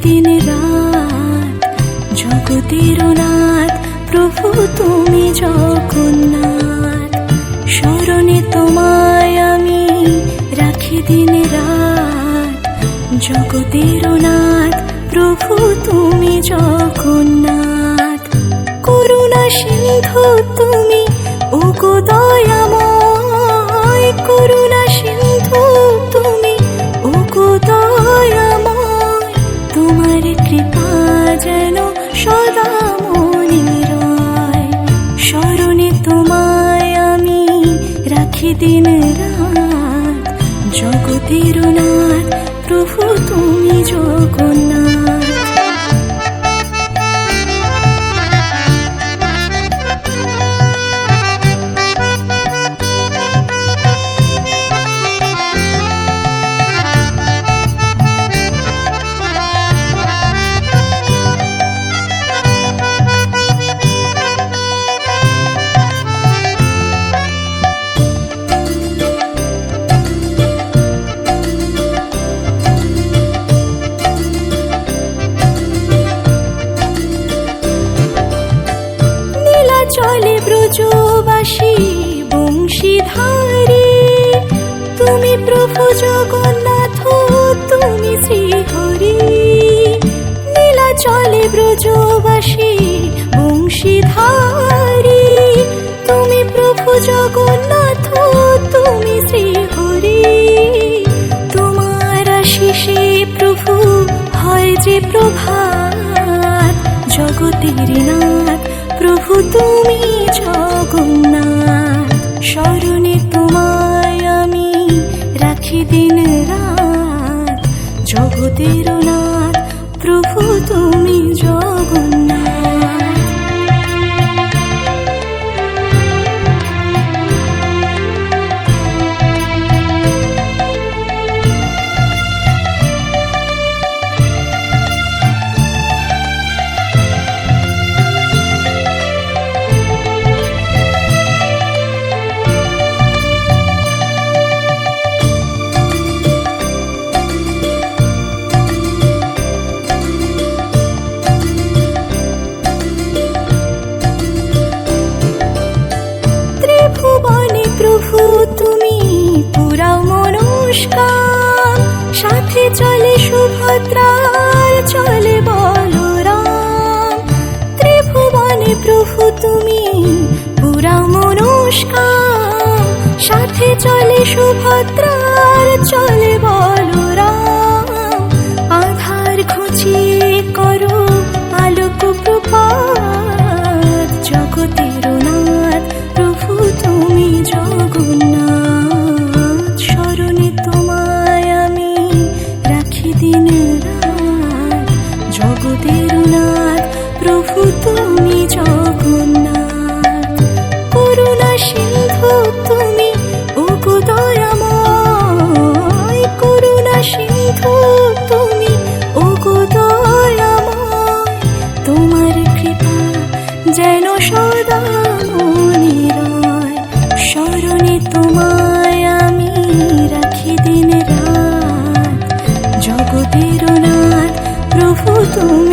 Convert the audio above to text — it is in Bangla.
দিন রাত জগতের নাথ প্রভু তুমি জগন্নাথ। স্মরণে তোমায় আমি রাখি দিন রাত জগতের নাথ প্রভু তুমি জগন্নাথ। করুণা সিন্ধু তুমি ওগো দয়াময়, করুণা সিন্ধু তুমি ওগো দয়াময়। তোমার কৃপা যেন সদা মনে রয়। স্মরণে তোমায় আমি রাখি দিন রাত জগতের নাথ প্রভু তুমি জগন্নাথ। চলে ব্রজবাসী বংশীধারী, তুমি প্রভু জগন্নাথ তুমি শ্রীহরি। নীলা চলে ব্রজবাসী বংশীধারী, তুমি প্রভু জগন্নাথ তুমি শ্রীহরি। তোমার আশিসে প্রভু হয় যে প্রভাত জগতের নাথ প্রভু তুমি জগন্নাথ। স্মরণে তোমায় আমি রাখি দিন রাত জগতের নাথ প্রভু তুমি জগন্নাথ। প্রভু তুমি পুরাও মনস্কাম, সাথে চলে সুভদ্রার চলে বলরাম। ত্রিভুবনে প্রভু তুমি পুরাও মনস্কাম, সাথে চলে সুভদ্রার চলে বলরাম। আধার ঘুচিয়ে করো আলোক প্রভাত জগতের নাথ প্রভু তুমি জগন্নাথ। স্মরণে তোমায় আমি রাখি দিন রাত জগতের নাথ প্রভু তুমি জগন্নাথ। করুণা সিন্ধু তুমি ওগো দয়াময়, করুণা সিন্ধু তুমি ওগো দয়াময়। তোমার কৃপা যেন সদা মনে রয়। স্মরণে তোমায় আমি রাখি দিন রাত জগতের নাথ প্রভু তুমি